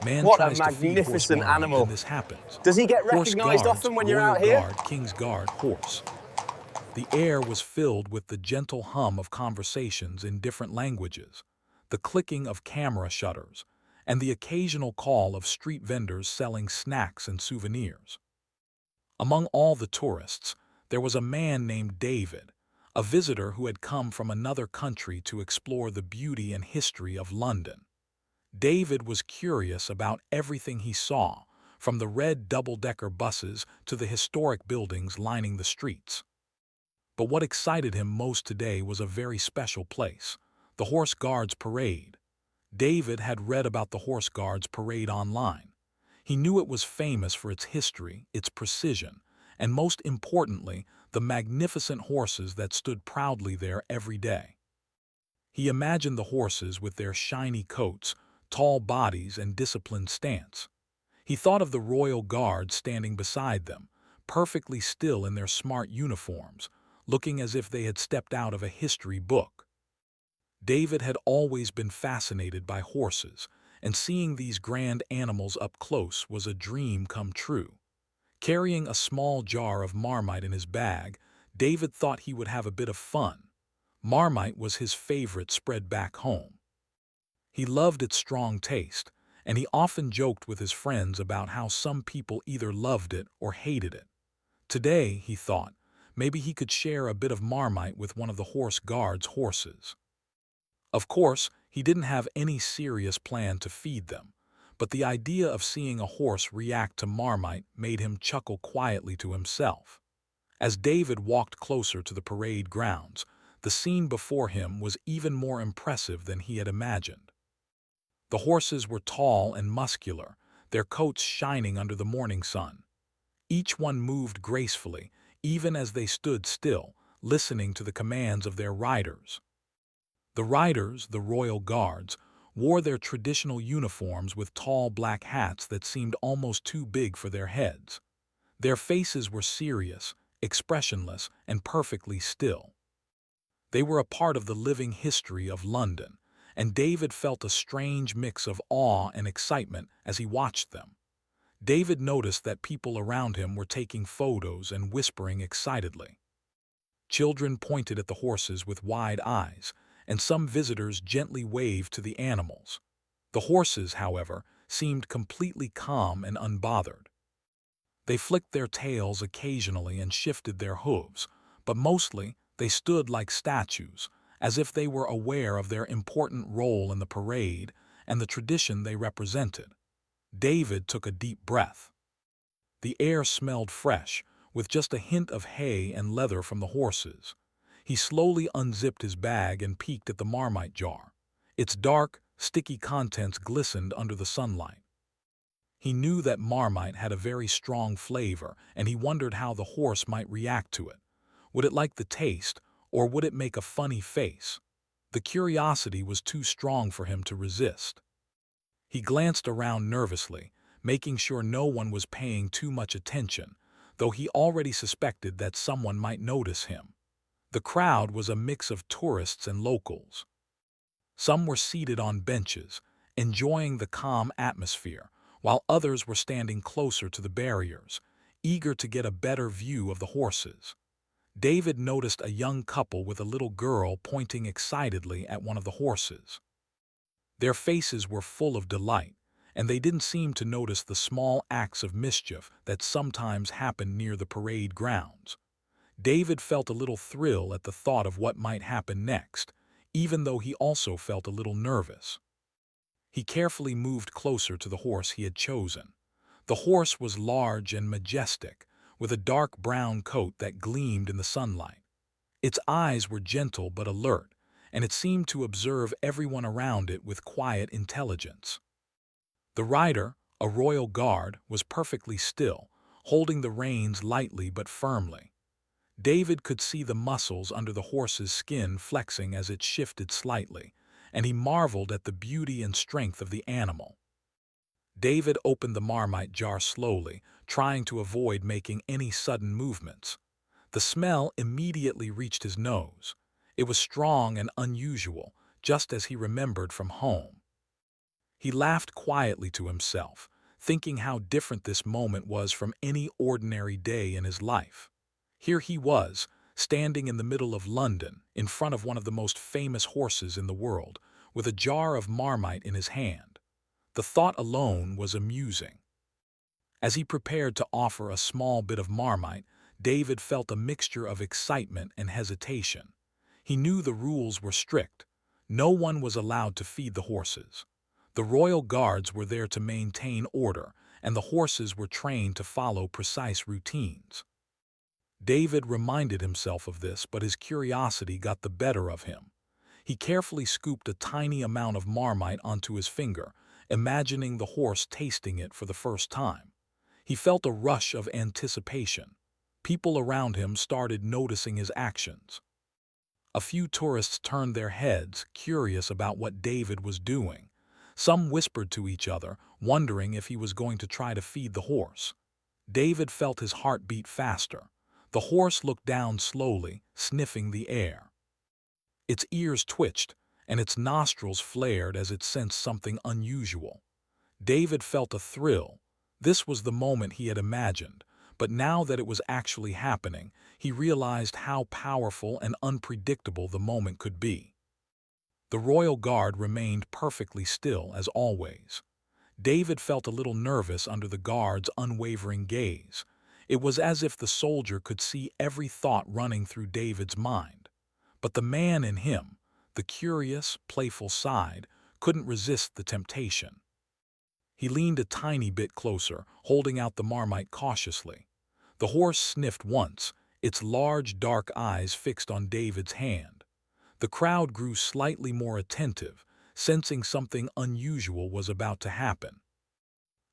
Man What a tries to feed horse magnificent Marmite, and animal. this happens. Does he get Horse recognized guards, often when you're royal out here? guard, king's guard, horse. The air was filled with the gentle hum of conversations in different languages, the clicking of camera shutters, and the occasional call of street vendors selling snacks and souvenirs. Among all the tourists, there was a man named David, a visitor who had come from another country to explore the beauty and history of London. David was curious about everything he saw, from the red double-decker buses to the historic buildings lining the streets. But what excited him most today was a very special place, the Horse Guards Parade. David had read about the Horse Guards Parade online. He knew it was famous for its history, its precision, and most importantly, the magnificent horses that stood proudly there every day. He imagined the horses with their shiny coats, tall bodies, and disciplined stance. He thought of the royal guards standing beside them, perfectly still in their smart uniforms, looking as if they had stepped out of a history book. David had always been fascinated by horses, and seeing these grand animals up close was a dream come true. Carrying a small jar of Marmite in his bag, David thought he would have a bit of fun. Marmite was his favorite spread back home. He loved its strong taste, and he often joked with his friends about how some people either loved it or hated it. Today, he thought, maybe he could share a bit of Marmite with one of the horse guards' horses. Of course, he didn't have any serious plan to feed them, but the idea of seeing a horse react to Marmite made him chuckle quietly to himself. As David walked closer to the parade grounds, the scene before him was even more impressive than he had imagined. The horses were tall and muscular, their coats shining under the morning sun. Each one moved gracefully, even as they stood still, listening to the commands of their riders. The riders, the royal guards, wore their traditional uniforms with tall black hats that seemed almost too big for their heads. Their faces were serious, expressionless, and perfectly still. They were a part of the living history of London, and David felt a strange mix of awe and excitement as he watched them. David noticed that people around him were taking photos and whispering excitedly. Children pointed at the horses with wide eyes, and some visitors gently waved to the animals. The horses, however, seemed completely calm and unbothered. They flicked their tails occasionally and shifted their hooves, but mostly they stood like statues, as if they were aware of their important role in the parade and the tradition they represented. David took a deep breath. The air smelled fresh, with just a hint of hay and leather from the horses. He slowly unzipped his bag and peeked at the Marmite jar. Its dark, sticky contents glistened under the sunlight. He knew that Marmite had a very strong flavor, and he wondered how the horse might react to it. Would it like the taste, or would it make a funny face? The curiosity was too strong for him to resist. He glanced around nervously, making sure no one was paying too much attention, though he already suspected that someone might notice him. The crowd was a mix of tourists and locals. Some were seated on benches, enjoying the calm atmosphere, while others were standing closer to the barriers, eager to get a better view of the horses. David noticed a young couple with a little girl pointing excitedly at one of the horses. Their faces were full of delight, and they didn't seem to notice the small acts of mischief that sometimes happen near the parade grounds. David felt a little thrill at the thought of what might happen next, even though he also felt a little nervous. He carefully moved closer to the horse he had chosen. The horse was large and majestic, with a dark brown coat that gleamed in the sunlight. Its eyes were gentle but alert, and it seemed to observe everyone around it with quiet intelligence. The rider, a royal guard, was perfectly still, holding the reins lightly but firmly. David could see the muscles under the horse's skin flexing as it shifted slightly, and he marveled at the beauty and strength of the animal. David opened the Marmite jar slowly, trying to avoid making any sudden movements. The smell immediately reached his nose. It was strong and unusual, just as he remembered from home. He laughed quietly to himself, thinking how different this moment was from any ordinary day in his life. Here he was, standing in the middle of London, in front of one of the most famous horses in the world, with a jar of Marmite in his hand. The thought alone was amusing. As he prepared to offer a small bit of Marmite, David felt a mixture of excitement and hesitation. He knew the rules were strict. No one was allowed to feed the horses. The royal guards were there to maintain order, and the horses were trained to follow precise routines. David reminded himself of this, but his curiosity got the better of him. He carefully scooped a tiny amount of Marmite onto his finger, imagining the horse tasting it for the first time. He felt a rush of anticipation. People around him started noticing his actions. A few tourists turned their heads, curious about what David was doing. Some whispered to each other, wondering if he was going to try to feed the horse. David felt his heart beat faster. The horse looked down slowly, sniffing the air. Its ears twitched, and its nostrils flared as it sensed something unusual. David felt a thrill. This was the moment he had imagined, but now that it was actually happening, he realized how powerful and unpredictable the moment could be. The royal guard remained perfectly still as always. David felt a little nervous under the guard's unwavering gaze. It was as if the soldier could see every thought running through David's mind. But the man in him, the curious, playful side, couldn't resist the temptation. He leaned a tiny bit closer, holding out the Marmite cautiously. The horse sniffed once, its large, dark eyes fixed on David's hand. The crowd grew slightly more attentive, sensing something unusual was about to happen.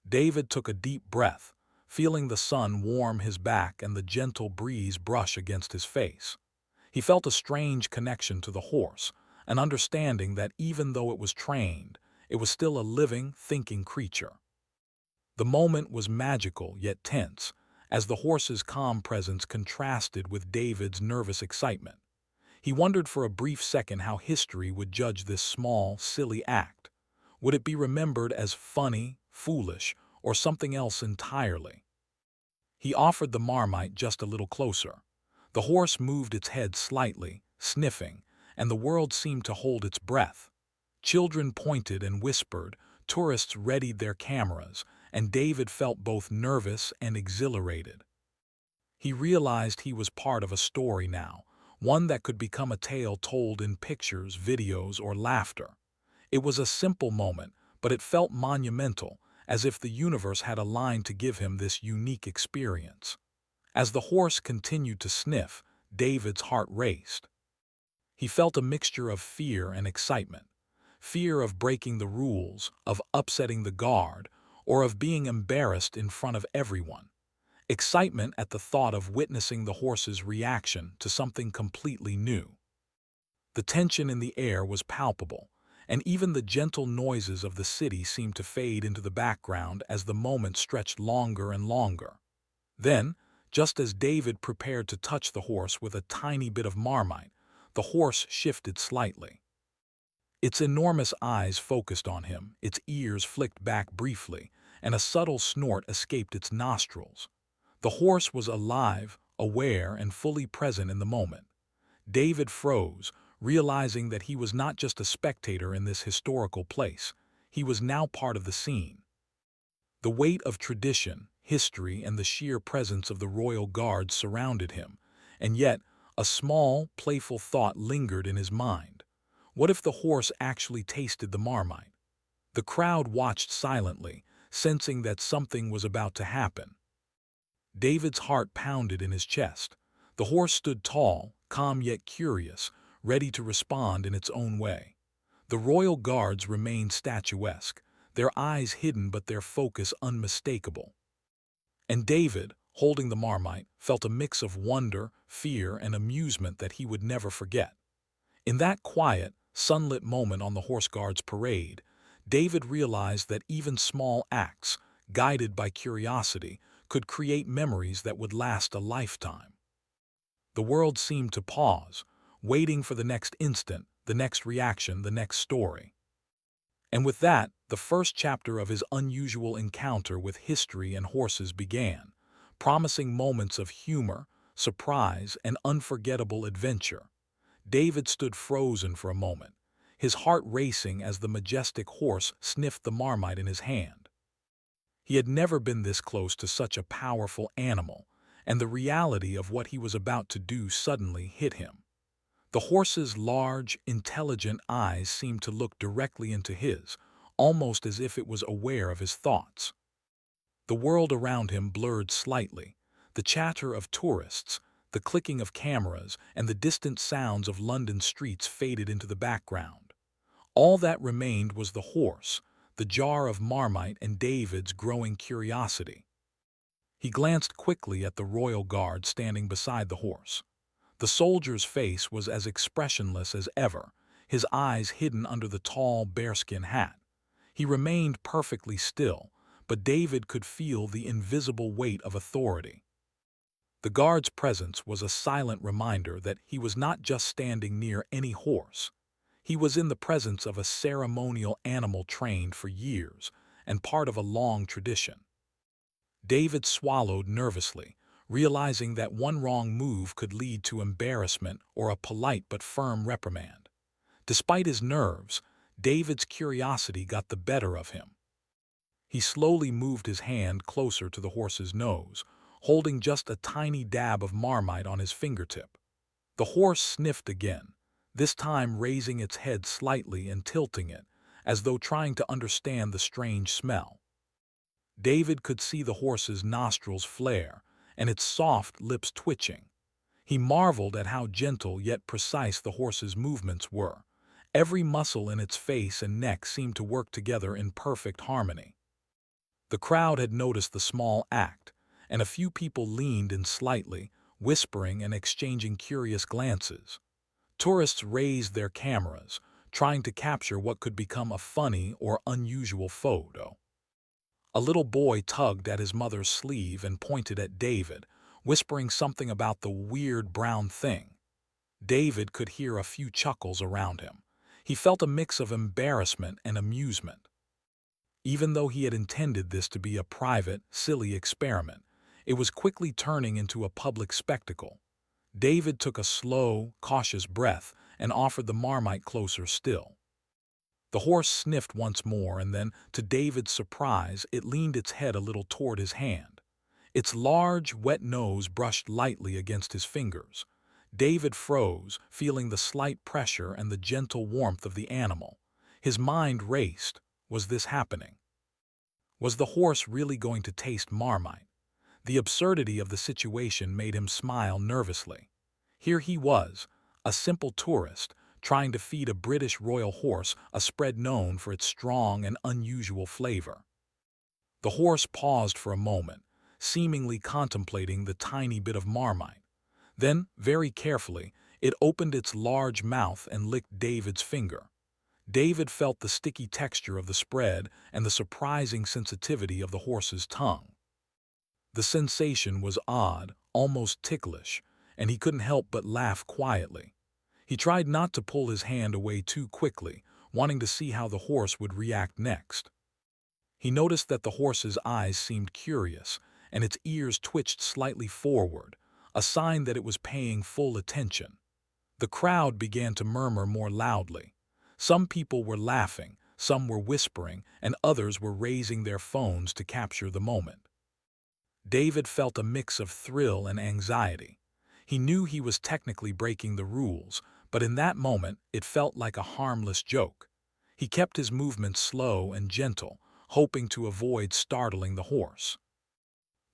David took a deep breath, feeling the sun warm his back and the gentle breeze brush against his face. He felt a strange connection to the horse, an understanding that even though it was trained, it was still a living, thinking creature. The moment was magical yet tense, as the horse's calm presence contrasted with David's nervous excitement. He wondered for a brief second how history would judge this small, silly act. Would it be remembered as funny, foolish, or something else entirely? He offered the Marmite just a little closer. The horse moved its head slightly, sniffing, and the world seemed to hold its breath. Children pointed and whispered, tourists readied their cameras, and David felt both nervous and exhilarated. He realized he was part of a story now, one that could become a tale told in pictures, videos, or laughter. It was a simple moment, but it felt monumental, as if the universe had aligned to give him this unique experience. As the horse continued to sniff, David's heart raced. He felt a mixture of fear and excitement. Fear of breaking the rules, of upsetting the guard, or of being embarrassed in front of everyone. Excitement at the thought of witnessing the horse's reaction to something completely new. The tension in the air was palpable, and even the gentle noises of the city seemed to fade into the background as the moment stretched longer and longer. Then, just as David prepared to touch the horse with a tiny bit of Marmite, the horse shifted slightly. Its enormous eyes focused on him, its ears flicked back briefly, and a subtle snort escaped its nostrils. The horse was alive, aware, and fully present in the moment. David froze, realizing that he was not just a spectator in this historical place. He was now part of the scene. The weight of tradition, history, and the sheer presence of the royal guards surrounded him, and yet a small, playful thought lingered in his mind. What if the horse actually tasted the Marmite? The crowd watched silently, sensing that something was about to happen. David's heart pounded in his chest. The horse stood tall, calm yet curious, ready to respond in its own way. The royal guards remained statuesque, their eyes hidden but their focus unmistakable. And David, holding the Marmite, felt a mix of wonder, fear, and amusement that he would never forget. In that quiet, sunlit moment on the horse guards' parade, David realized that even small acts, guided by curiosity, could create memories that would last a lifetime. The world seemed to pause, waiting for the next instant, the next reaction, the next story. And with that, the first chapter of his unusual encounter with history and horses began, promising moments of humor, surprise, and unforgettable adventure. David stood frozen for a moment, his heart racing as the majestic horse sniffed the marmite in his hand. He had never been this close to such a powerful animal, and the reality of what he was about to do suddenly hit him. The horse's large, intelligent eyes seemed to look directly into his, almost as if it was aware of his thoughts. The world around him blurred slightly. The chatter of tourists, the clicking of cameras, and the distant sounds of London streets faded into the background. All that remained was the horse, the jar of marmite, and David's growing curiosity. He glanced quickly at the royal guard standing beside the horse. The soldier's face was as expressionless as ever, his eyes hidden under the tall bearskin hat. He remained perfectly still, but David could feel the invisible weight of authority. The guard's presence was a silent reminder that he was not just standing near any horse. He was in the presence of a ceremonial animal trained for years and part of a long tradition. David swallowed nervously, realizing that one wrong move could lead to embarrassment or a polite but firm reprimand. Despite his nerves, David's curiosity got the better of him. He slowly moved his hand closer to the horse's nose, holding just a tiny dab of marmite on his fingertip. The horse sniffed again, this time raising its head slightly and tilting it, as though trying to understand the strange smell. David could see the horse's nostrils flare and its soft lips twitching. He marveled at how gentle yet precise the horse's movements were. Every muscle in its face and neck seemed to work together in perfect harmony. The crowd had noticed the small act, and a few people leaned in slightly, whispering and exchanging curious glances. Tourists raised their cameras, trying to capture what could become a funny or unusual photo. A little boy tugged at his mother's sleeve and pointed at David, whispering something about the weird brown thing. David could hear a few chuckles around him. He felt a mix of embarrassment and amusement. Even though he had intended this to be a private, silly experiment, it was quickly turning into a public spectacle. David took a slow, cautious breath and offered the marmite closer still. The horse sniffed once more, and then, to David's surprise, it leaned its head a little toward his hand. Its large, wet nose brushed lightly against his fingers. David froze, feeling the slight pressure and the gentle warmth of the animal. His mind raced. Was this happening? Was the horse really going to taste marmite? The absurdity of the situation made him smile nervously. Here he was, a simple tourist, trying to feed a British royal horse a spread known for its strong and unusual flavor. The horse paused for a moment, seemingly contemplating the tiny bit of marmite. Then, very carefully, it opened its large mouth and licked David's finger. David felt the sticky texture of the spread and the surprising sensitivity of the horse's tongue. The sensation was odd, almost ticklish, and he couldn't help but laugh quietly. He tried not to pull his hand away too quickly, wanting to see how the horse would react next. He noticed that the horse's eyes seemed curious, and its ears twitched slightly forward, a sign that it was paying full attention. The crowd began to murmur more loudly. Some people were laughing, some were whispering, and others were raising their phones to capture the moment. David felt a mix of thrill and anxiety. He knew he was technically breaking the rules, but in that moment it felt like a harmless joke. He kept his movements slow and gentle, hoping to avoid startling the horse.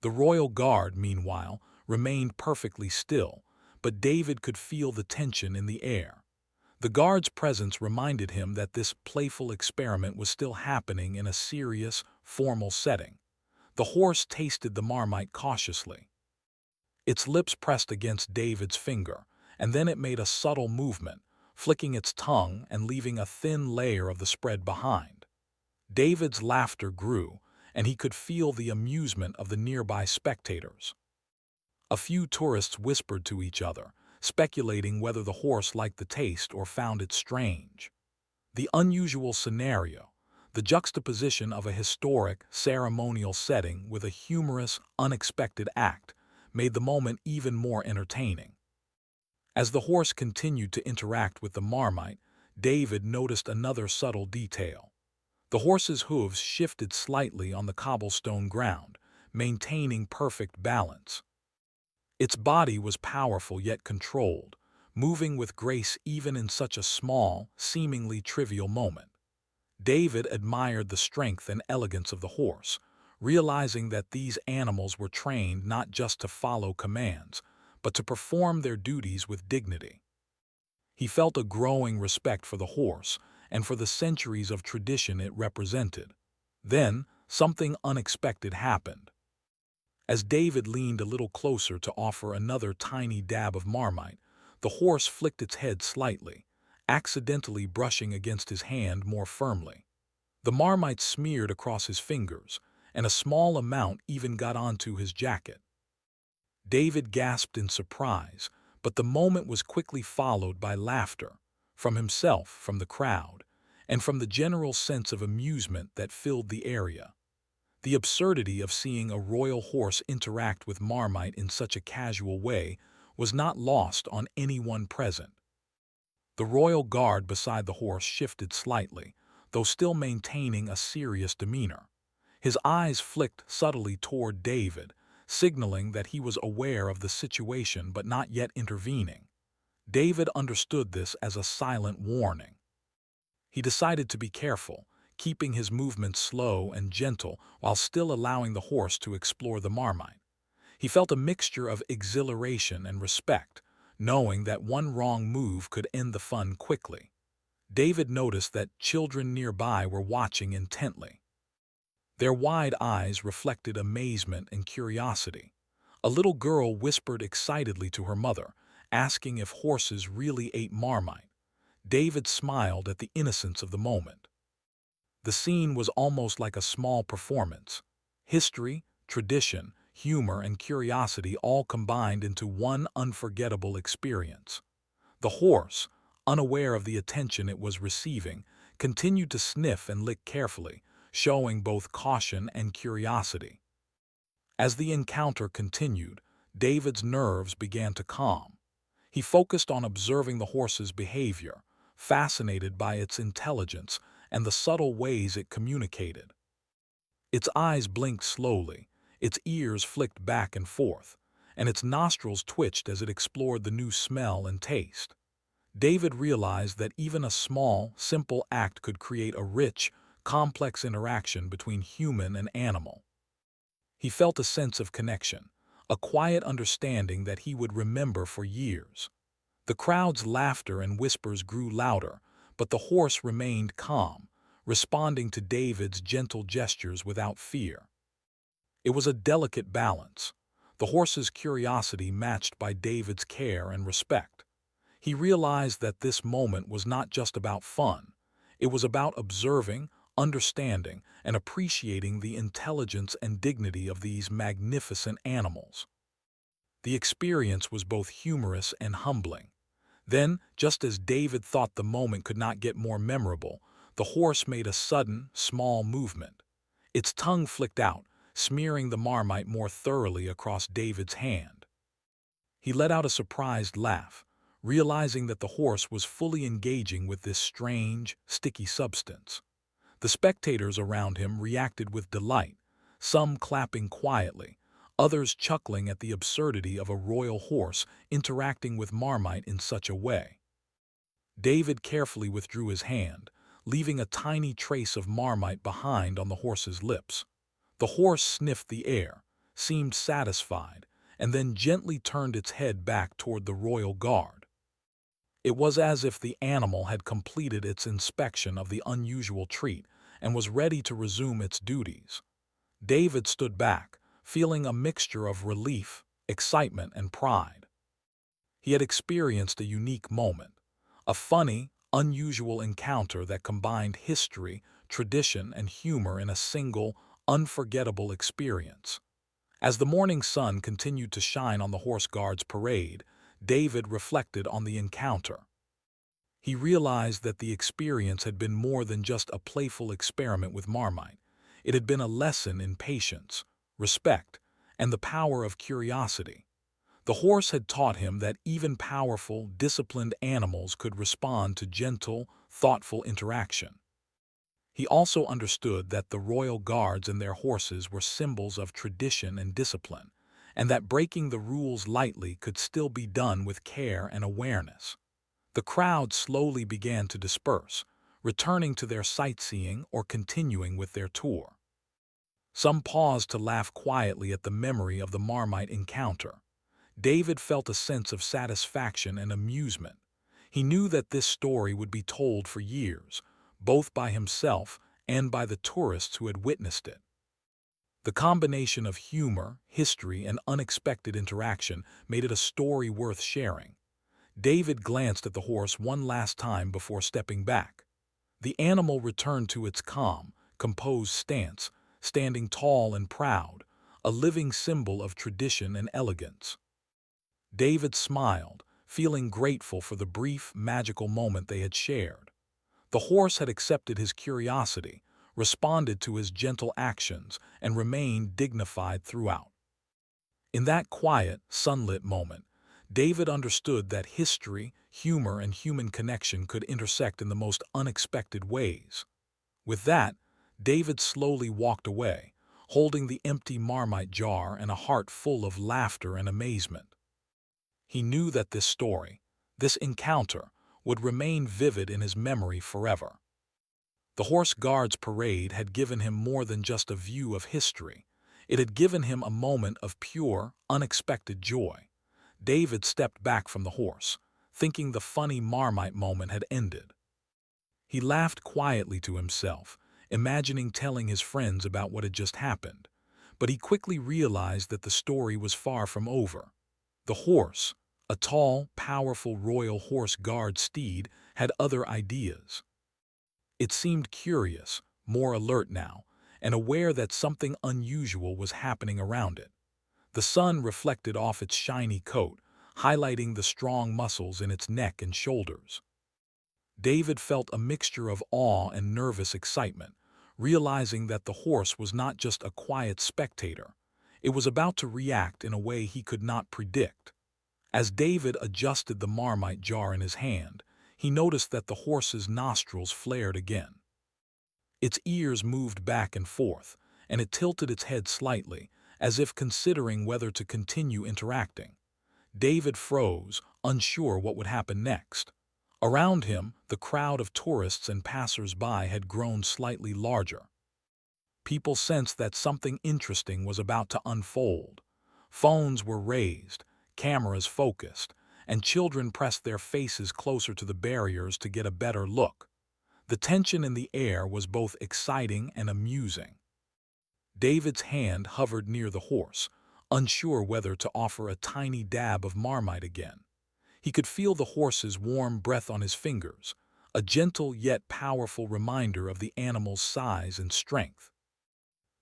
The royal guard, meanwhile, remained perfectly still, but David could feel the tension in the air. The guard's presence reminded him that this playful experiment was still happening in a serious, formal setting. The horse tasted the marmite cautiously. Its lips pressed against David's finger, and then it made a subtle movement, flicking its tongue and leaving a thin layer of the spread behind. David's laughter grew, and he could feel the amusement of the nearby spectators. A few tourists whispered to each other, speculating whether the horse liked the taste or found it strange. The unusual scenario, The juxtaposition of a historic, ceremonial setting with a humorous, unexpected act made the moment even more entertaining. As the horse continued to interact with the Marmite, David noticed another subtle detail. The horse's hooves shifted slightly on the cobblestone ground, maintaining perfect balance. Its body was powerful yet controlled, moving with grace even in such a small, seemingly trivial moment. David admired the strength and elegance of the horse, realizing that these animals were trained not just to follow commands, but to perform their duties with dignity. He felt a growing respect for the horse and for the centuries of tradition it represented. Then, something unexpected happened. As David leaned a little closer to offer another tiny dab of Marmite, the horse flicked its head slightly, accidentally brushing against his hand more firmly. The Marmite smeared across his fingers, and a small amount even got onto his jacket. David gasped in surprise, but the moment was quickly followed by laughter, from himself, from the crowd, and from the general sense of amusement that filled the area. The absurdity of seeing a royal horse interact with Marmite in such a casual way was not lost on anyone present. The royal guard beside the horse shifted slightly, though still maintaining a serious demeanor. His eyes flicked subtly toward David, signaling that he was aware of the situation but not yet intervening. David understood this as a silent warning. He decided to be careful, keeping his movements slow and gentle while still allowing the horse to explore the Marmite. He felt a mixture of exhilaration and respect, knowing that one wrong move could end the fun quickly. David noticed that children nearby were watching intently. Their wide eyes reflected amazement and curiosity. A little girl whispered excitedly to her mother, asking if horses really ate Marmite. David smiled at the innocence of the moment. The scene was almost like a small performance. History, tradition, humor, and curiosity all combined into one unforgettable experience. The horse, unaware of the attention it was receiving, continued to sniff and lick carefully, showing both caution and curiosity. As the encounter continued, David's nerves began to calm. He focused on observing the horse's behavior, fascinated by its intelligence and the subtle ways it communicated. Its eyes blinked slowly, its ears flicked back and forth, and its nostrils twitched as it explored the new smell and taste. David realized that even a small, simple act could create a rich, complex interaction between human and animal. He felt a sense of connection, a quiet understanding that he would remember for years. The crowd's laughter and whispers grew louder, but the horse remained calm, responding to David's gentle gestures without fear. It was a delicate balance, the horse's curiosity matched by David's care and respect. He realized that this moment was not just about fun. It was about observing, understanding, and appreciating the intelligence and dignity of these magnificent animals. The experience was both humorous and humbling. Then, just as David thought the moment could not get more memorable, the horse made a sudden, small movement. Its tongue flicked out, smearing the Marmite more thoroughly across David's hand. He let out a surprised laugh, realizing that the horse was fully engaging with this strange, sticky substance. The spectators around him reacted with delight, some clapping quietly, others chuckling at the absurdity of a royal horse interacting with Marmite in such a way. David carefully withdrew his hand, leaving a tiny trace of Marmite behind on the horse's lips. The horse sniffed the air, seemed satisfied, and then gently turned its head back toward the royal guard. It was as if the animal had completed its inspection of the unusual treat and was ready to resume its duties. David stood back, feeling a mixture of relief, excitement, and pride. He had experienced a unique moment, a funny, unusual encounter that combined history, tradition, and humor in a single, unforgettable experience. As the morning sun continued to shine on the horse guard's parade, David reflected on the encounter. He realized that the experience had been more than just a playful experiment with Marmite. It had been a lesson in patience, respect, and the power of curiosity. The horse had taught him that even powerful, disciplined animals could respond to gentle, thoughtful interaction. He also understood that the royal guards and their horses were symbols of tradition and discipline, and that breaking the rules lightly could still be done with care and awareness. The crowd slowly began to disperse, returning to their sightseeing or continuing with their tour. Some paused to laugh quietly at the memory of the Marmite encounter. David felt a sense of satisfaction and amusement. He knew that this story would be told for years, both by himself and by the tourists who had witnessed it. The combination of humor, history, and unexpected interaction made it a story worth sharing. David glanced at the horse one last time before stepping back. The animal returned to its calm, composed stance, standing tall and proud, a living symbol of tradition and elegance. David smiled, feeling grateful for the brief, magical moment they had shared. The horse had accepted his curiosity, responded to his gentle actions, and remained dignified throughout. In that quiet, sunlit moment, David understood that history, humor, and human connection could intersect in the most unexpected ways. With that, David slowly walked away, holding the empty Marmite jar and a heart full of laughter and amazement. He knew that this story, this encounter, would remain vivid in his memory forever. The Horse Guards Parade had given him more than just a view of history. It had given him a moment of pure, unexpected joy. David stepped back from the horse, thinking the funny Marmite moment had ended. He laughed quietly to himself, imagining telling his friends about what had just happened. But he quickly realized that the story was far from over. The horse, a tall, powerful royal horse guard steed, had other ideas. It seemed curious, more alert now, and aware that something unusual was happening around it. The sun reflected off its shiny coat, highlighting the strong muscles in its neck and shoulders. David felt a mixture of awe and nervous excitement, realizing that the horse was not just a quiet spectator. It was about to react in a way he could not predict. As David adjusted the Marmite jar in his hand, he noticed that the horse's nostrils flared again. Its ears moved back and forth, and it tilted its head slightly, as if considering whether to continue interacting. David froze, unsure what would happen next. Around him, the crowd of tourists and passers-by had grown slightly larger. People sensed that something interesting was about to unfold. Phones were raised, cameras focused, and children pressed their faces closer to the barriers to get a better look. The tension in the air was both exciting and amusing. David's hand hovered near the horse, unsure whether to offer a tiny dab of Marmite again. He could feel the horse's warm breath on his fingers, a gentle yet powerful reminder of the animal's size and strength.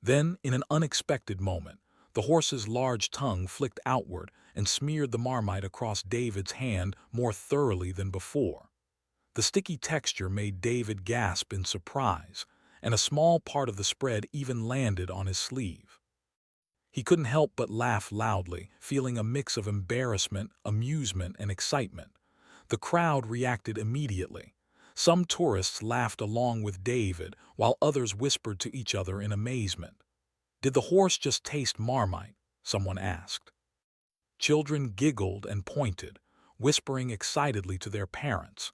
Then, in an unexpected moment, the horse's large tongue flicked outward and smeared the Marmite across David's hand more thoroughly than before. The sticky texture made David gasp in surprise, and a small part of the spread even landed on his sleeve. He couldn't help but laugh loudly, feeling a mix of embarrassment, amusement, and excitement. The crowd reacted immediately. Some tourists laughed along with David, while others whispered to each other in amazement. "Did the horse just taste Marmite?" someone asked. Children giggled and pointed, whispering excitedly to their parents.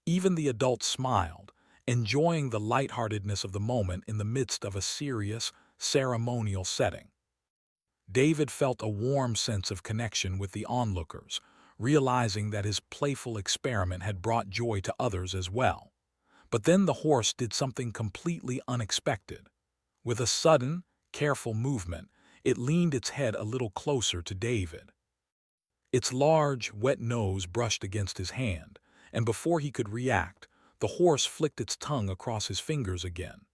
Even the adults smiled, enjoying the lightheartedness of the moment in the midst of a serious, ceremonial setting. David felt a warm sense of connection with the onlookers, realizing that his playful experiment had brought joy to others as well. But then the horse did something completely unexpected. With a sudden, careful movement, it leaned its head a little closer to David. Its large, wet nose brushed against his hand, and before he could react, the horse flicked its tongue across his fingers again.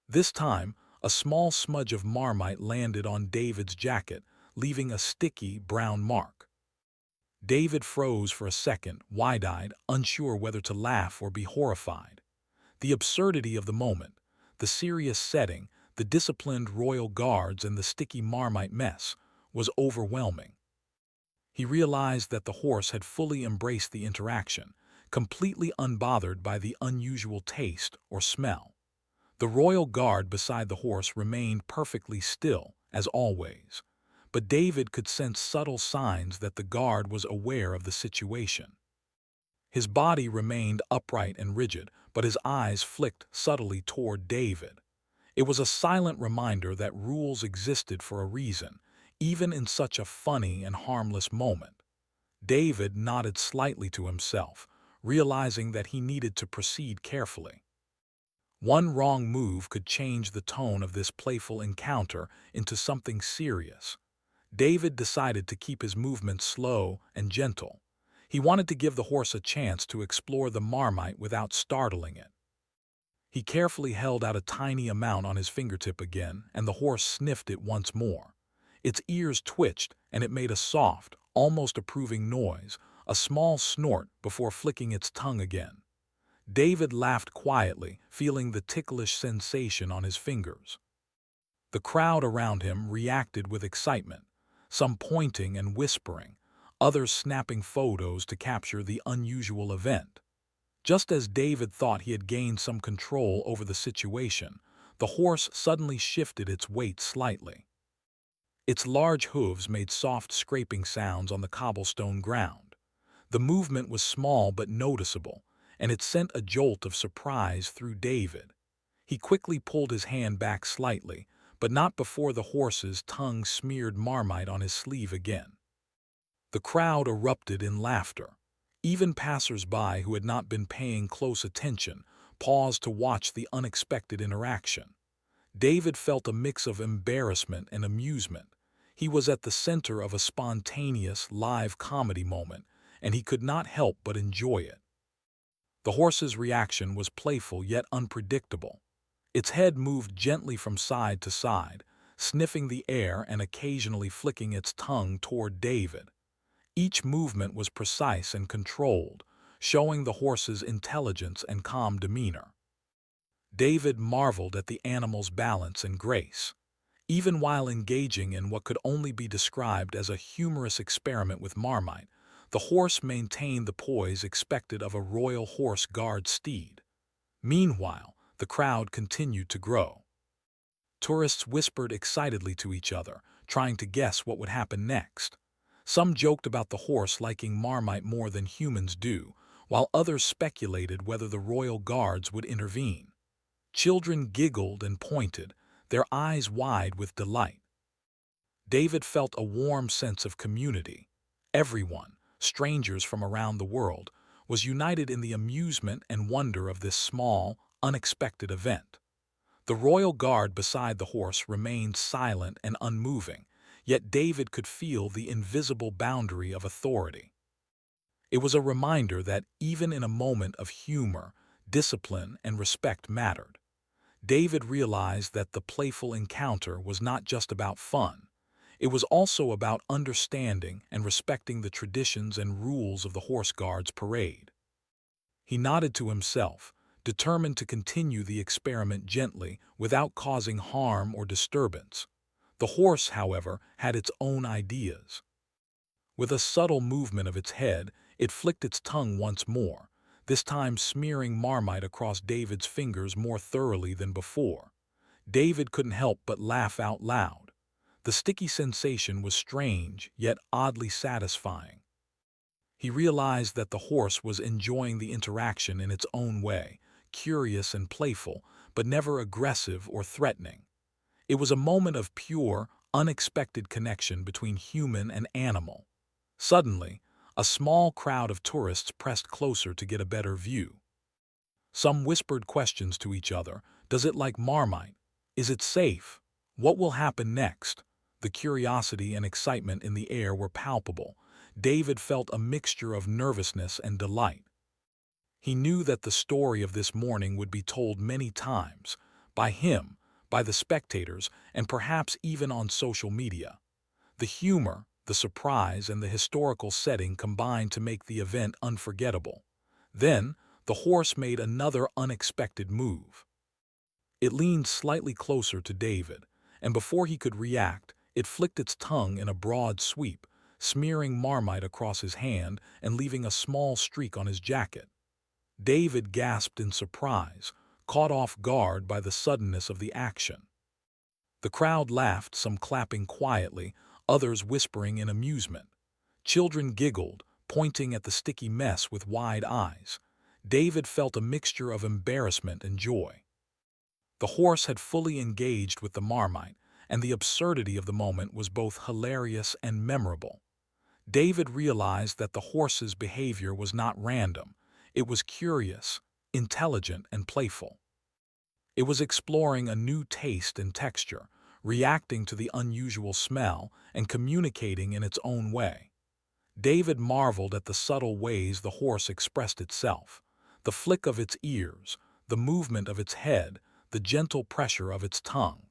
This time, a small smudge of Marmite landed on David's jacket, leaving a sticky, brown mark. David froze for a second, wide-eyed, unsure whether to laugh or be horrified. The absurdity of the moment, the serious setting, the disciplined royal guards and the sticky Marmite mess was overwhelming. He realized that the horse had fully embraced the interaction, completely unbothered by the unusual taste or smell. The royal guard beside the horse remained perfectly still, as always, but David could sense subtle signs that the guard was aware of the situation. His body remained upright and rigid, but his eyes flicked subtly toward David. It was a silent reminder that rules existed for a reason, even in such a funny and harmless moment. David nodded slightly to himself, realizing that he needed to proceed carefully. One wrong move could change the tone of this playful encounter into something serious. David decided to keep his movements slow and gentle. He wanted to give the horse a chance to explore the Marmite without startling it. He carefully held out a tiny amount on his fingertip again, and the horse sniffed it once more. Its ears twitched, and it made a soft, almost approving noise, a small snort before flicking its tongue again. David laughed quietly, feeling the ticklish sensation on his fingers. The crowd around him reacted with excitement, some pointing and whispering, others snapping photos to capture the unusual event. Just as David thought he had gained some control over the situation, the horse suddenly shifted its weight slightly. Its large hooves made soft scraping sounds on the cobblestone ground. The movement was small but noticeable, and it sent a jolt of surprise through David. He quickly pulled his hand back slightly, but not before the horse's tongue smeared Marmite on his sleeve again. The crowd erupted in laughter. Even passers-by who had not been paying close attention paused to watch the unexpected interaction. David felt a mix of embarrassment and amusement. He was at the center of a spontaneous, live comedy moment, and he could not help but enjoy it. The horse's reaction was playful yet unpredictable. Its head moved gently from side to side, sniffing the air and occasionally flicking its tongue toward David. Each movement was precise and controlled, showing the horse's intelligence and calm demeanor. David marveled at the animal's balance and grace. Even while engaging in what could only be described as a humorous experiment with Marmite, the horse maintained the poise expected of a royal horse guard steed. Meanwhile, the crowd continued to grow. Tourists whispered excitedly to each other, trying to guess what would happen next. Some joked about the horse liking Marmite more than humans do, while others speculated whether the royal guards would intervene. Children giggled and pointed, their eyes wide with delight. David felt a warm sense of community. Everyone, strangers from around the world, was united in the amusement and wonder of this small, unexpected event. The royal guard beside the horse remained silent and unmoving, yet David could feel the invisible boundary of authority. It was a reminder that even in a moment of humor, discipline and respect mattered. David realized that the playful encounter was not just about fun. It was also about understanding and respecting the traditions and rules of the Horse Guards parade. He nodded to himself, determined to continue the experiment gently without causing harm or disturbance. The horse, however, had its own ideas. With a subtle movement of its head, it flicked its tongue once more, this time smearing Marmite across David's fingers more thoroughly than before. David couldn't help but laugh out loud. The sticky sensation was strange, yet oddly satisfying. He realized that the horse was enjoying the interaction in its own way, curious and playful, but never aggressive or threatening. It was a moment of pure, unexpected connection between human and animal. Suddenly, a small crowd of tourists pressed closer to get a better view. Some whispered questions to each other. Does it like Marmite? Is it safe? What will happen next? The curiosity and excitement in the air were palpable. David felt a mixture of nervousness and delight. He knew that the story of this morning would be told many times, by him, by the spectators, and perhaps even on social media. The humor, The surprise and the historical setting combined to make the event unforgettable. Then, the horse made another unexpected move. It leaned slightly closer to David, and before he could react, it flicked its tongue in a broad sweep, smearing Marmite across his hand and leaving a small streak on his jacket. David gasped in surprise, caught off guard by the suddenness of the action. The crowd laughed, some clapping quietly, others whispering in amusement. Children giggled, pointing at the sticky mess with wide eyes. David felt a mixture of embarrassment and joy. The horse had fully engaged with the Marmite, and the absurdity of the moment was both hilarious and memorable. David realized that the horse's behavior was not random. It was curious, intelligent, and playful. It was exploring a new taste and texture, reacting to the unusual smell, and communicating in its own way. David marveled at the subtle ways the horse expressed itself, the flick of its ears, the movement of its head, the gentle pressure of its tongue.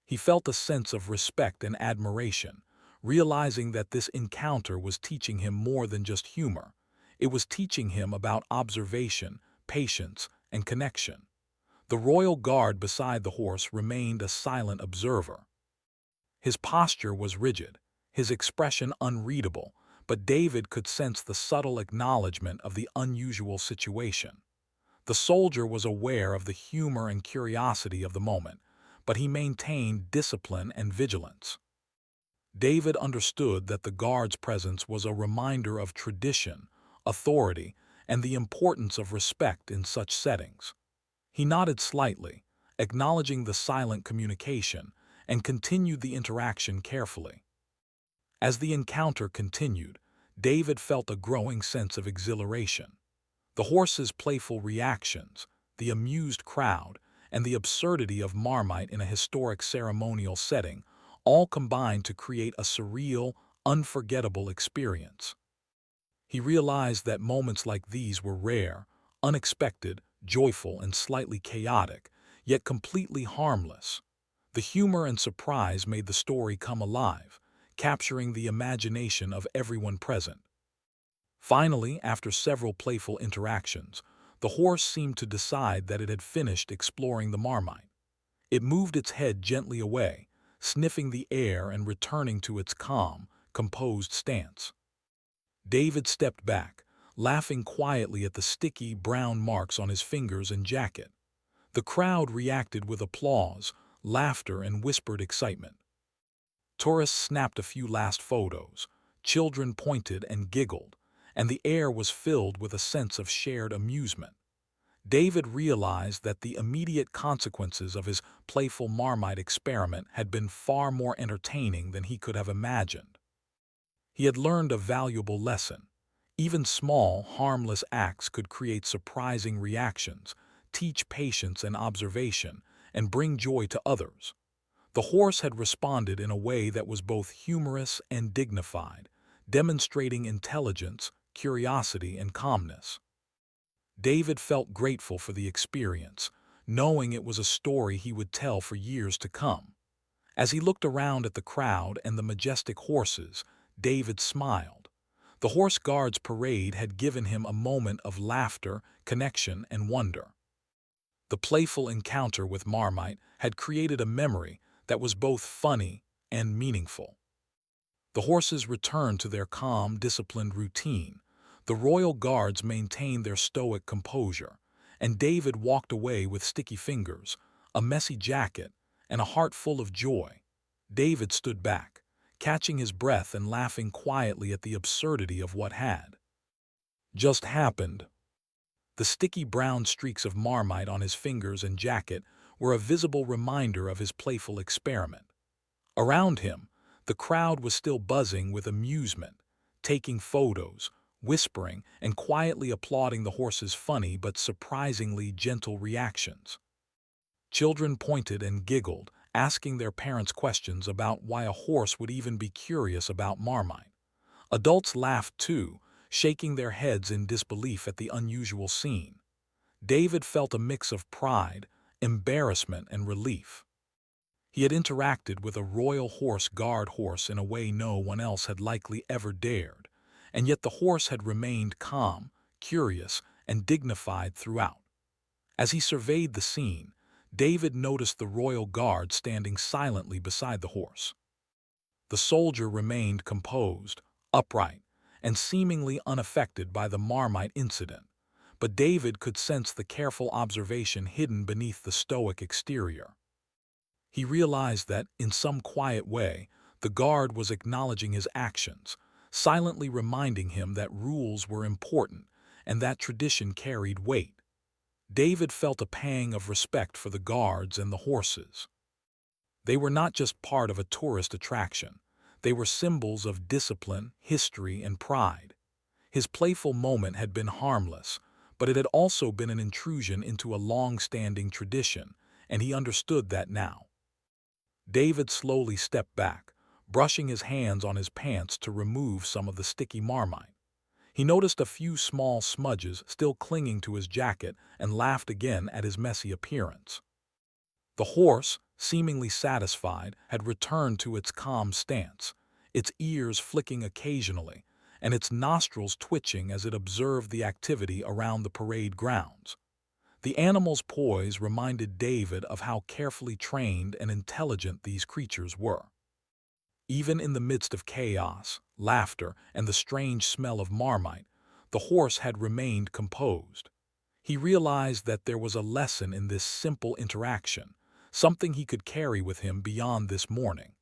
He felt a sense of respect and admiration, realizing that this encounter was teaching him more than just humor. It was teaching him about observation, patience, and connection. The royal guard beside the horse remained a silent observer. His posture was rigid, his expression unreadable, but David could sense the subtle acknowledgement of the unusual situation. The soldier was aware of the humor and curiosity of the moment, but he maintained discipline and vigilance. David understood that the guard's presence was a reminder of tradition, authority, and the importance of respect in such settings. He nodded slightly, acknowledging the silent communication, and continued the interaction carefully. As the encounter continued, David felt a growing sense of exhilaration. The horse's playful reactions, the amused crowd, and the absurdity of Marmite in a historic ceremonial setting all combined to create a surreal, unforgettable experience. He realized that moments like these were rare, unexpected, joyful, and slightly chaotic, yet completely harmless. The humor and surprise made the story come alive, capturing the imagination of everyone present. Finally, after several playful interactions, the horse seemed to decide that it had finished exploring the Marmite. It moved its head gently away, sniffing the air and returning to its calm, composed stance. David stepped back, laughing quietly at the sticky, brown marks on his fingers and jacket. The crowd reacted with applause, laughter, and whispered excitement. Tourists snapped a few last photos, children pointed and giggled, and the air was filled with a sense of shared amusement. David realized that the immediate consequences of his playful Marmite experiment had been far more entertaining than he could have imagined. He had learned a valuable lesson. Even small, harmless acts could create surprising reactions, teach patience and observation, and bring joy to others. The horse had responded in a way that was both humorous and dignified, demonstrating intelligence, curiosity, and calmness. David felt grateful for the experience, knowing it was a story he would tell for years to come. As he looked around at the crowd and the majestic horses, David smiled. The Horse Guards parade had given him a moment of laughter, connection, and wonder. The playful encounter with Marmite had created a memory that was both funny and meaningful. The horses returned to their calm, disciplined routine. The royal guards maintained their stoic composure, and David walked away with sticky fingers, a messy jacket, and a heart full of joy. David stood back, catching his breath and laughing quietly at the absurdity of what had just happened. The sticky brown streaks of Marmite on his fingers and jacket were a visible reminder of his playful experiment. Around him, the crowd was still buzzing with amusement, taking photos, whispering, and quietly applauding the horse's funny but surprisingly gentle reactions. Children pointed and giggled, asking their parents questions about why a horse would even be curious about Marmite. Adults laughed too, shaking their heads in disbelief at the unusual scene. David felt a mix of pride, embarrassment, and relief. He had interacted with a royal horse guard horse in a way no one else had likely ever dared, and yet the horse had remained calm, curious, and dignified throughout. As he surveyed the scene, David noticed the royal guard standing silently beside the horse. The soldier remained composed, upright, and seemingly unaffected by the Marmite incident, but David could sense the careful observation hidden beneath the stoic exterior. He realized that, in some quiet way, the guard was acknowledging his actions, silently reminding him that rules were important and that tradition carried weight. David felt a pang of respect for the guards and the horses. They were not just part of a tourist attraction. They were symbols of discipline, history, and pride. His playful moment had been harmless, but it had also been an intrusion into a long-standing tradition, and he understood that now. David slowly stepped back, brushing his hands on his pants to remove some of the sticky marmite. He noticed a few small smudges still clinging to his jacket and laughed again at his messy appearance. The horse, seemingly satisfied, had returned to its calm stance, its ears flicking occasionally, and its nostrils twitching as it observed the activity around the parade grounds. The animal's poise reminded David of how carefully trained and intelligent these creatures were. Even in the midst of chaos, laughter, and the strange smell of marmite, the horse had remained composed. He realized that there was a lesson in this simple interaction, something he could carry with him beyond this morning.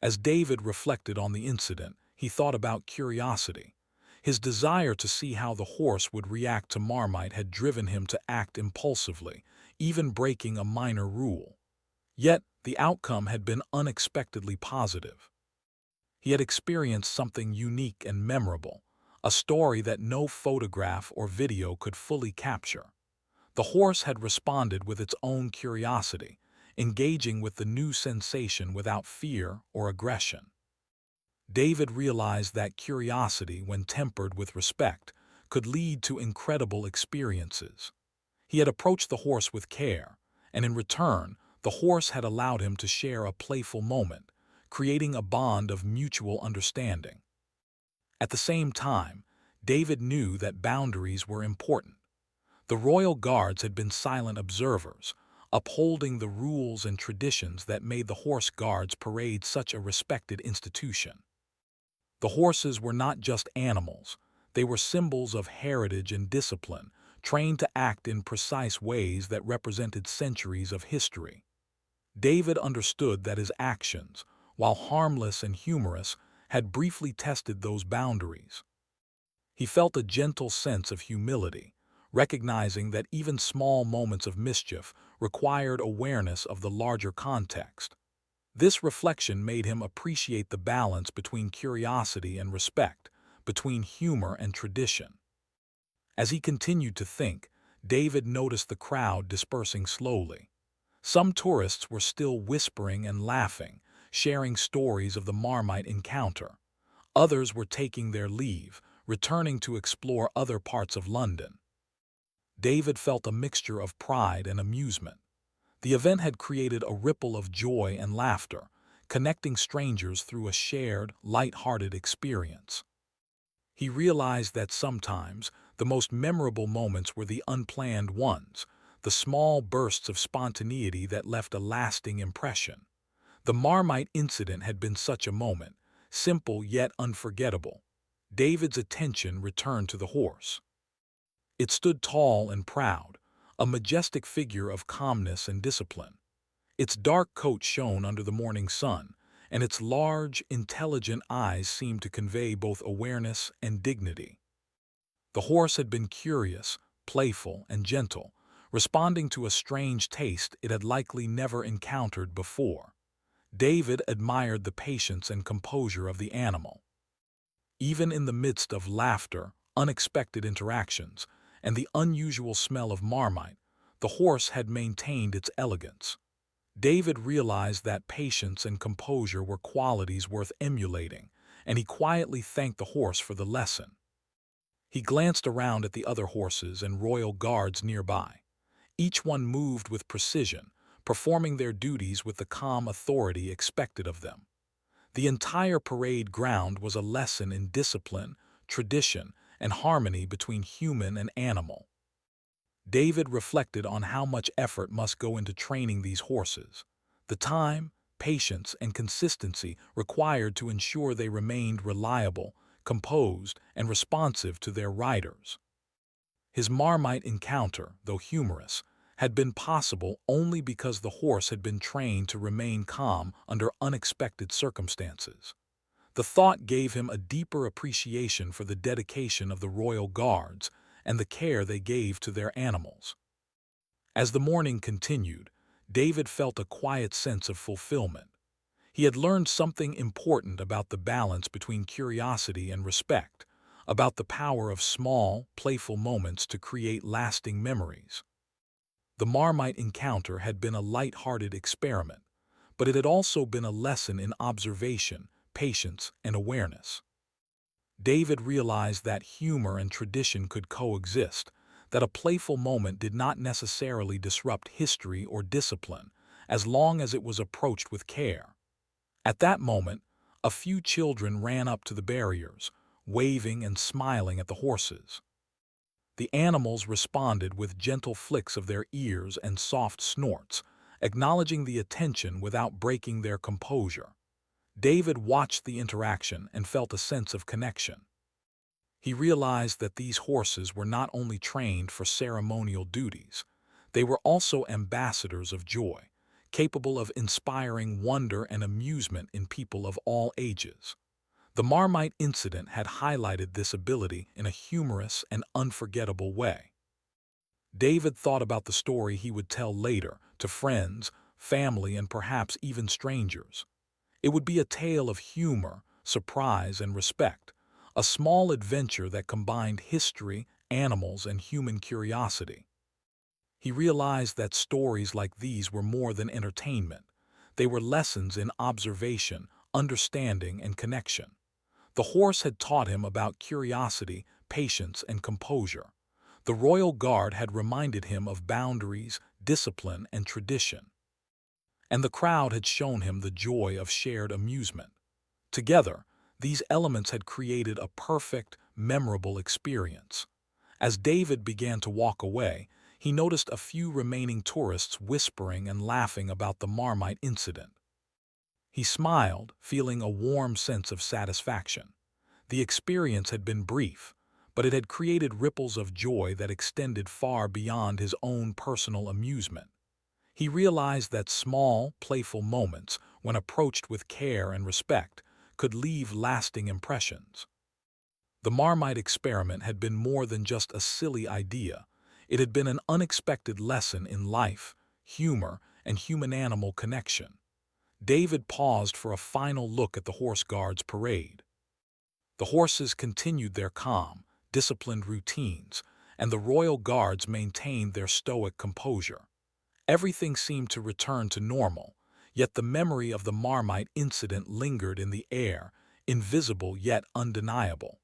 As David reflected on the incident, he thought about curiosity. His desire to see how the horse would react to Marmite had driven him to act impulsively, even breaking a minor rule. Yet, the outcome had been unexpectedly positive. He had experienced something unique and memorable, a story that no photograph or video could fully capture. The horse had responded with its own curiosity, engaging with the new sensation without fear or aggression. David realized that curiosity, when tempered with respect, could lead to incredible experiences. He had approached the horse with care, and in return, the horse had allowed him to share a playful moment, creating a bond of mutual understanding. At the same time, David knew that boundaries were important. The royal guards had been silent observers, upholding the rules and traditions that made the horse guards parade such a respected institution. The horses were not just animals, they were symbols of heritage and discipline, trained to act in precise ways that represented centuries of history. David understood that his actions, while harmless and humorous, had briefly tested those boundaries. He felt a gentle sense of humility, recognizing that even small moments of mischief required awareness of the larger context. This reflection made him appreciate the balance between curiosity and respect, between humor and tradition. As he continued to think, David noticed the crowd dispersing slowly. Some tourists were still whispering and laughing, sharing stories of the Marmite encounter. Others were taking their leave, returning to explore other parts of London. David felt a mixture of pride and amusement. The event had created a ripple of joy and laughter, connecting strangers through a shared, light-hearted experience. He realized that sometimes the most memorable moments were the unplanned ones, the small bursts of spontaneity that left a lasting impression. The Marmite incident had been such a moment, simple yet unforgettable. David's attention returned to the horse. It stood tall and proud, a majestic figure of calmness and discipline. Its dark coat shone under the morning sun, and its large, intelligent eyes seemed to convey both awareness and dignity. The horse had been curious, playful, and gentle, responding to a strange taste it had likely never encountered before. David admired the patience and composure of the animal. Even in the midst of laughter, unexpected interactions, and the unusual smell of Marmite, the horse had maintained its elegance. David realized that patience and composure were qualities worth emulating, and he quietly thanked the horse for the lesson. He glanced around at the other horses and royal guards nearby. Each one moved with precision, performing their duties with the calm authority expected of them. The entire parade ground was a lesson in discipline, tradition, and harmony between human and animal. David reflected on how much effort must go into training these horses, the time, patience, and consistency required to ensure they remained reliable, composed, and responsive to their riders. His Marmite encounter, though humorous, had been possible only because the horse had been trained to remain calm under unexpected circumstances. The thought gave him a deeper appreciation for the dedication of the royal guards and the care they gave to their animals. As the morning continued, David felt a quiet sense of fulfillment. He had learned something important about the balance between curiosity and respect, about the power of small, playful moments to create lasting memories. The Marmite encounter had been a light-hearted experiment, but it had also been a lesson in observation, patience, and awareness. David realized that humor and tradition could coexist, that a playful moment did not necessarily disrupt history or discipline, as long as it was approached with care. At that moment, a few children ran up to the barriers, waving and smiling at the horses. The animals responded with gentle flicks of their ears and soft snorts, acknowledging the attention without breaking their composure. David watched the interaction and felt a sense of connection. He realized that these horses were not only trained for ceremonial duties, they were also ambassadors of joy, capable of inspiring wonder and amusement in people of all ages. The Marmite incident had highlighted this ability in a humorous and unforgettable way. David thought about the story he would tell later to friends, family, and perhaps even strangers. It would be a tale of humor, surprise, and respect, a small adventure that combined history, animals, and human curiosity. He realized that stories like these were more than entertainment. They were lessons in observation, understanding, and connection. The horse had taught him about curiosity, patience, and composure. The royal guard had reminded him of boundaries, discipline, and tradition. And the crowd had shown him the joy of shared amusement. Together, these elements had created a perfect, memorable experience. As David began to walk away, he noticed a few remaining tourists whispering and laughing about the Marmite incident. He smiled, feeling a warm sense of satisfaction. The experience had been brief, but it had created ripples of joy that extended far beyond his own personal amusement. He realized that small, playful moments, when approached with care and respect, could leave lasting impressions. The Marmite experiment had been more than just a silly idea. It had been an unexpected lesson in life, humor, and human-animal connection. David paused for a final look at the horse guards parade. The horses continued their calm, disciplined routines, and the royal guards maintained their stoic composure. Everything seemed to return to normal, yet the memory of the Marmite incident lingered in the air, invisible yet undeniable.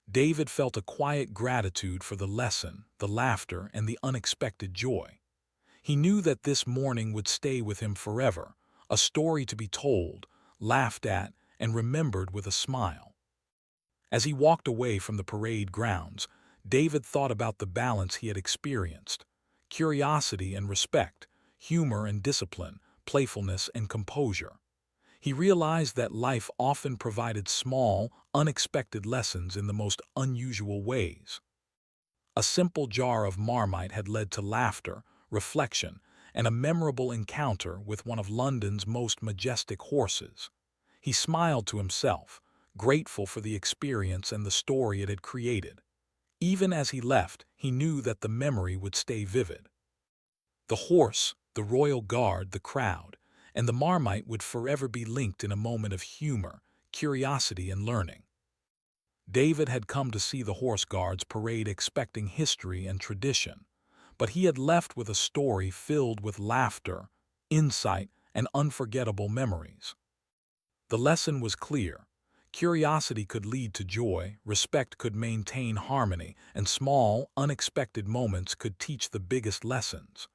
David felt a quiet gratitude for the lesson, the laughter, and the unexpected joy. He knew that this morning would stay with him forever, a story to be told, laughed at, and remembered with a smile. As he walked away from the parade grounds, David thought about the balance he had experienced: curiosity and respect, humor and discipline, playfulness and composure. He realized that life often provided small, unexpected lessons in the most unusual ways. A simple jar of Marmite had led to laughter, reflection, and a memorable encounter with one of London's most majestic horses. He smiled to himself, grateful for the experience and the story it had created. Even as he left, he knew that the memory would stay vivid. The horse, the royal guard, the crowd, and the Marmite would forever be linked in a moment of humor, curiosity, and learning. David had come to see the horse guards parade expecting history and tradition, but he had left with a story filled with laughter, insight, and unforgettable memories. The lesson was clear. Curiosity could lead to joy, respect could maintain harmony, and small, unexpected moments could teach the biggest lessons.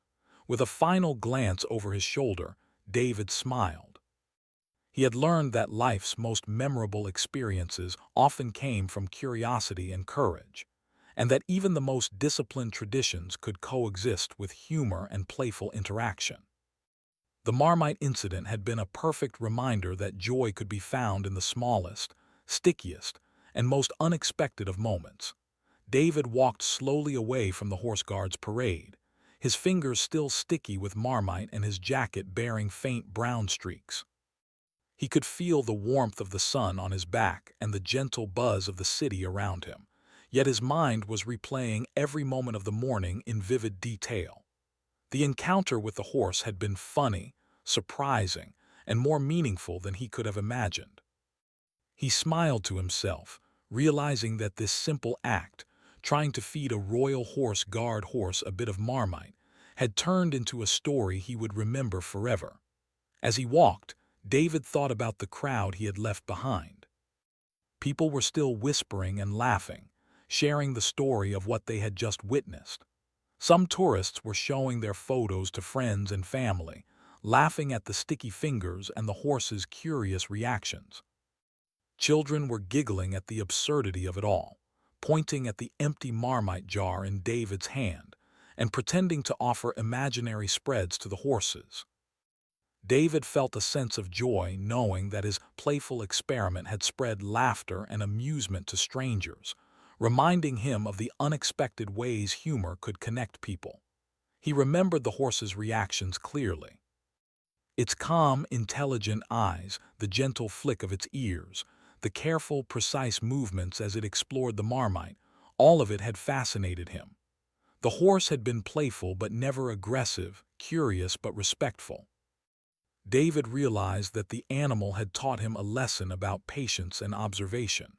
With a final glance over his shoulder, David smiled. He had learned that life's most memorable experiences often came from curiosity and courage, and that even the most disciplined traditions could coexist with humor and playful interaction. The Marmite incident had been a perfect reminder that joy could be found in the smallest, stickiest, and most unexpected of moments. David walked slowly away from the horse guards' parade, his fingers still sticky with Marmite and his jacket bearing faint brown streaks. He could feel the warmth of the sun on his back and the gentle buzz of the city around him, yet his mind was replaying every moment of the morning in vivid detail. The encounter with the horse had been funny, surprising, and more meaningful than he could have imagined. He smiled to himself, realizing that this simple act, trying to feed a royal horse guard horse a bit of Marmite, had turned into a story he would remember forever. As he walked, David thought about the crowd he had left behind. People were still whispering and laughing, sharing the story of what they had just witnessed. Some tourists were showing their photos to friends and family, laughing at the sticky fingers and the horse's curious reactions. Children were giggling at the absurdity of it all, pointing at the empty Marmite jar in David's hand, and pretending to offer imaginary spreads to the horses. David felt a sense of joy knowing that his playful experiment had spread laughter and amusement to strangers, reminding him of the unexpected ways humor could connect people. He remembered the horse's reactions clearly. Its calm, intelligent eyes, the gentle flick of its ears, the careful, precise movements as it explored the Marmite, all of it had fascinated him. The horse had been playful but never aggressive, curious but respectful. David realized that the animal had taught him a lesson about patience and observation.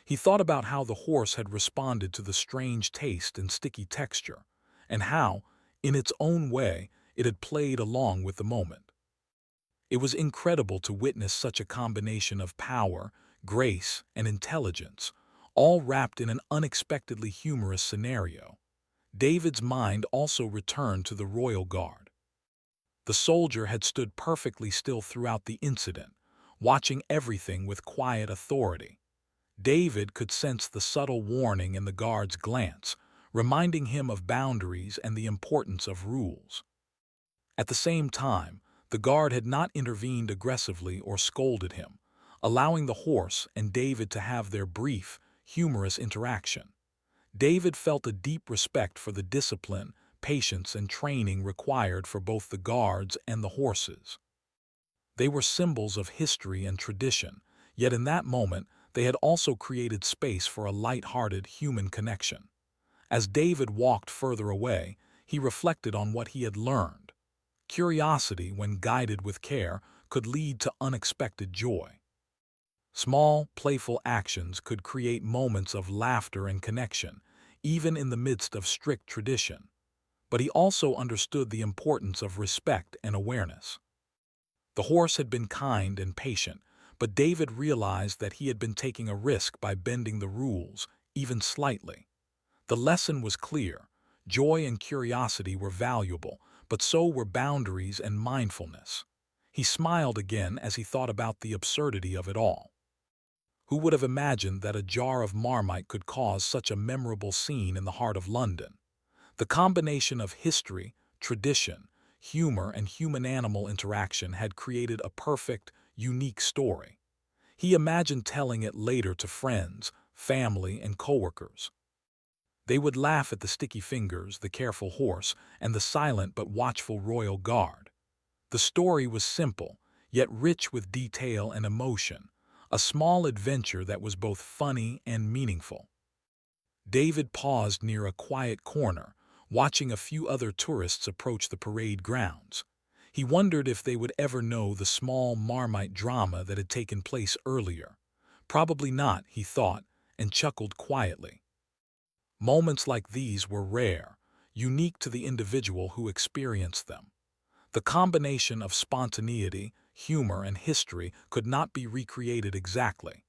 He thought about how the horse had responded to the strange taste and sticky texture, and how, in its own way, it had played along with the moment. It was incredible to witness such a combination of power, grace, and intelligence, all wrapped in an unexpectedly humorous scenario. David's mind also returned to the royal guard. The soldier had stood perfectly still throughout the incident, watching everything with quiet authority. David could sense the subtle warning in the guard's glance, reminding him of boundaries and the importance of rules. At the same time, the guard had not intervened aggressively or scolded him, allowing the horse and David to have their brief, humorous interaction. David felt a deep respect for the discipline, patience, and training required for both the guards and the horses. They were symbols of history and tradition, yet in that moment they had also created space for a light-hearted human connection. As David walked further away, he reflected on what he had learned. Curiosity, when guided with care, could lead to unexpected joy. Small, playful actions could create moments of laughter and connection, even in the midst of strict tradition. But he also understood the importance of respect and awareness. The horse had been kind and patient, but David realized that he had been taking a risk by bending the rules, even slightly. The lesson was clear. Joy and curiosity were valuable, but so were boundaries and mindfulness. He smiled again as he thought about the absurdity of it all. Who would have imagined that a jar of Marmite could cause such a memorable scene in the heart of London? The combination of history, tradition, humor, and human-animal interaction had created a perfect, unique story. He imagined telling it later to friends, family, and coworkers. They would laugh at the sticky fingers, the careful horse, and the silent but watchful royal guard. The story was simple, yet rich with detail and emotion, a small adventure that was both funny and meaningful. David paused near a quiet corner, watching a few other tourists approach the parade grounds. He wondered if they would ever know the small Marmite drama that had taken place earlier. Probably not, he thought, and chuckled quietly. Moments like these were rare, unique to the individual who experienced them. The combination of spontaneity, humor, and history could not be recreated exactly.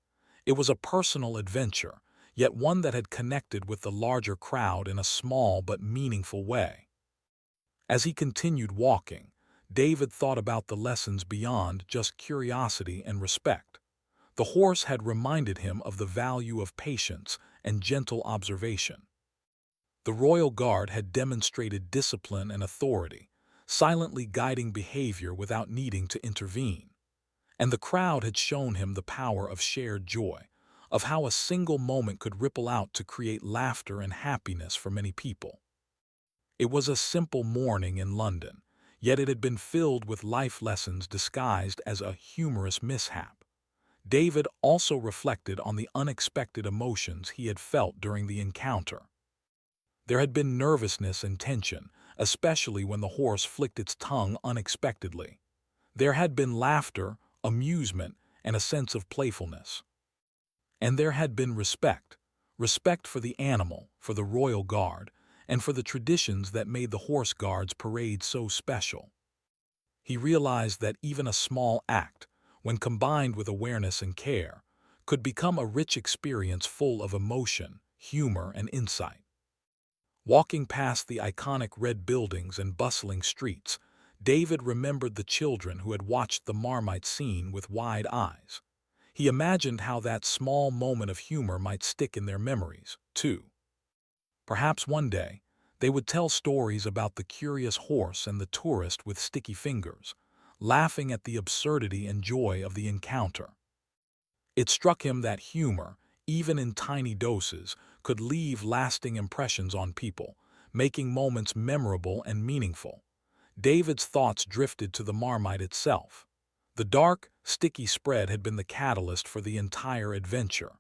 It was a personal adventure, yet one that had connected with the larger crowd in a small but meaningful way. As he continued walking, David thought about the lessons beyond just curiosity and respect. The horse had reminded him of the value of patience and gentle observation. The royal guard had demonstrated discipline and authority, silently guiding behavior without needing to intervene. And the crowd had shown him the power of shared joy, of how a single moment could ripple out to create laughter and happiness for many people. It was a simple morning in London, yet it had been filled with life lessons disguised as a humorous mishap. David also reflected on the unexpected emotions he had felt during the encounter. There had been nervousness and tension, especially when the horse flicked its tongue unexpectedly. There had been laughter, amusement, and a sense of playfulness. And there had been respect for the animal, for the royal guard, and for the traditions that made the horse guards parade so special. He realized that even a small act, when combined with awareness and care, could become a rich experience full of emotion, humor, and insight. Walking past the iconic red buildings and bustling streets, David remembered the children who had watched the Marmite scene with wide eyes. He imagined how that small moment of humor might stick in their memories, too. Perhaps one day, they would tell stories about the curious horse and the tourist with sticky fingers, laughing at the absurdity and joy of the encounter. It struck him that humor, even in tiny doses, could leave lasting impressions on people, making moments memorable and meaningful. David's thoughts drifted to the Marmite itself. The dark, sticky spread had been the catalyst for the entire adventure.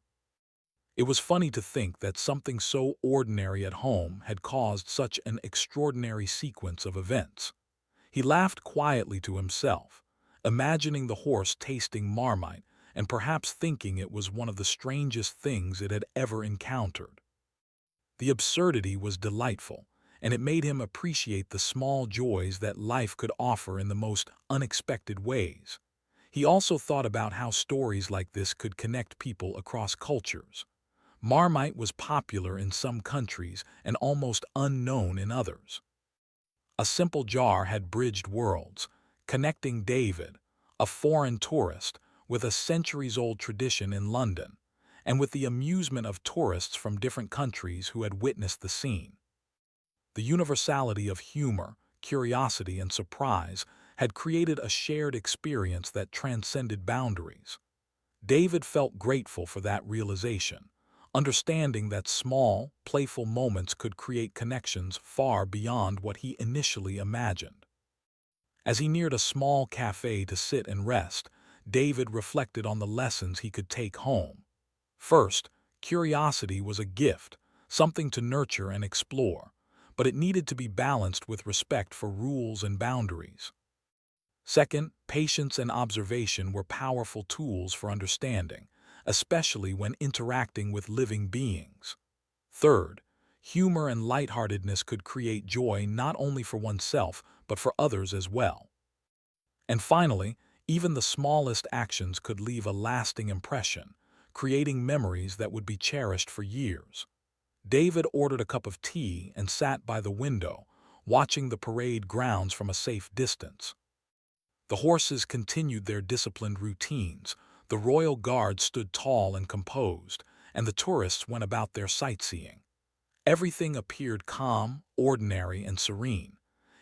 It was funny to think that something so ordinary at home had caused such an extraordinary sequence of events. He laughed quietly to himself, imagining the horse tasting Marmite and perhaps thinking it was one of the strangest things it had ever encountered. The absurdity was delightful, and it made him appreciate the small joys that life could offer in the most unexpected ways. He also thought about how stories like this could connect people across cultures. Marmite was popular in some countries and almost unknown in others. A simple jar had bridged worlds, connecting David, a foreign tourist, with a centuries-old tradition in London, and with the amusement of tourists from different countries who had witnessed the scene. The universality of humor, curiosity, and surprise had created a shared experience that transcended boundaries. David felt grateful for that realization, understanding that small, playful moments could create connections far beyond what he initially imagined. As he neared a small cafe to sit and rest, David reflected on the lessons he could take home. First, curiosity was a gift, something to nurture and explore, but it needed to be balanced with respect for rules and boundaries. Second, patience and observation were powerful tools for understanding, especially when interacting with living beings. Third, humor and lightheartedness could create joy not only for oneself but for others as well. And finally, even the smallest actions could leave a lasting impression, creating memories that would be cherished for years. David ordered a cup of tea and sat by the window, watching the parade grounds from a safe distance. The horses continued their disciplined routines, the royal guard stood tall and composed, and the tourists went about their sightseeing. Everything appeared calm, ordinary, and serene.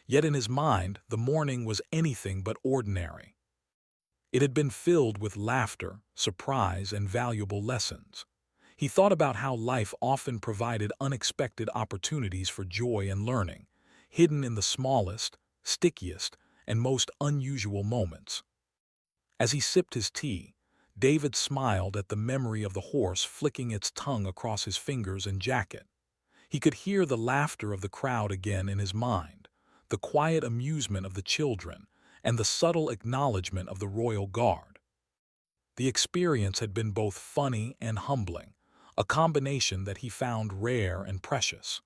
Yet in his mind, the morning was anything but ordinary. It had been filled with laughter, surprise, and valuable lessons. He thought about how life often provided unexpected opportunities for joy and learning, hidden in the smallest, stickiest, and most unusual moments. As he sipped his tea, David smiled at the memory of the horse flicking its tongue across his fingers and jacket. He could hear the laughter of the crowd again in his mind, the quiet amusement of the children, and the subtle acknowledgement of the royal guard. The experience had been both funny and humbling, a combination that he found rare and precious.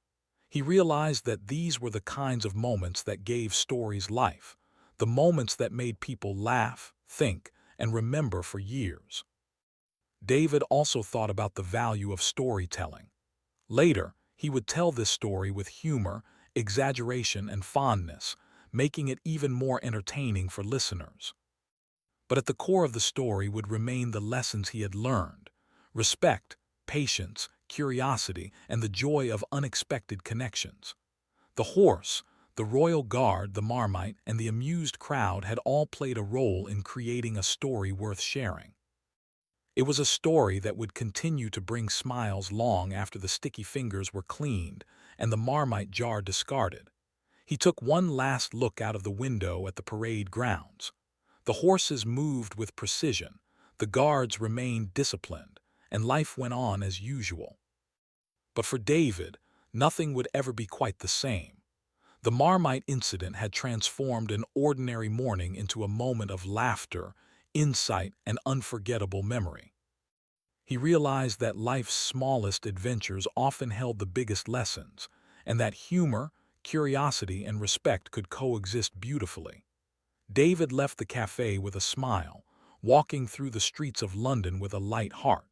He realized that these were the kinds of moments that gave stories life, the moments that made people laugh, think, and remember for years. David also thought about the value of storytelling. Later, he would tell this story with humor, exaggeration, and fondness, making it even more entertaining for listeners. But at the core of the story would remain the lessons he had learned: respect, patience, curiosity, and the joy of unexpected connections. The horse, the royal guard, the Marmite, and the amused crowd had all played a role in creating a story worth sharing. It was a story that would continue to bring smiles long after the sticky fingers were cleaned and the Marmite jar discarded. He took one last look out of the window at the parade grounds. The horses moved with precision, the guards remained disciplined, and life went on as usual. But for David, nothing would ever be quite the same. The Marmite incident had transformed an ordinary morning into a moment of laughter, insight, and unforgettable memory. He realized that life's smallest adventures often held the biggest lessons, and that humor, curiosity, and respect could coexist beautifully. David left the cafe with a smile, walking through the streets of London with a light heart.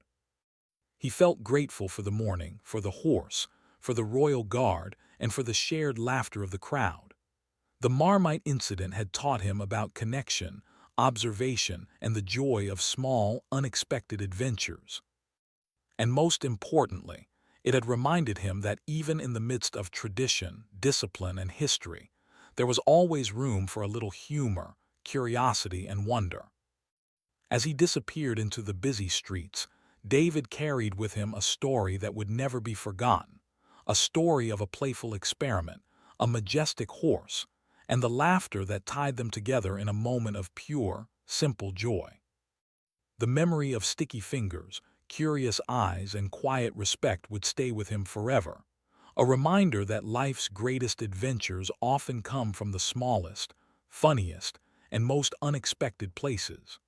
He felt grateful for the morning, for the horse, for the royal guard, and for the shared laughter of the crowd. The Marmite incident had taught him about connection, observation, and the joy of small, unexpected adventures. And most importantly, it had reminded him that even in the midst of tradition, discipline, and history, there was always room for a little humor, curiosity, and wonder. As he disappeared into the busy streets, David carried with him a story that would never be forgotten, a story of a playful experiment, a majestic horse, and the laughter that tied them together in a moment of pure, simple joy. The memory of sticky fingers, curious eyes, and quiet respect would stay with him forever, a reminder that life's greatest adventures often come from the smallest, funniest, and most unexpected places.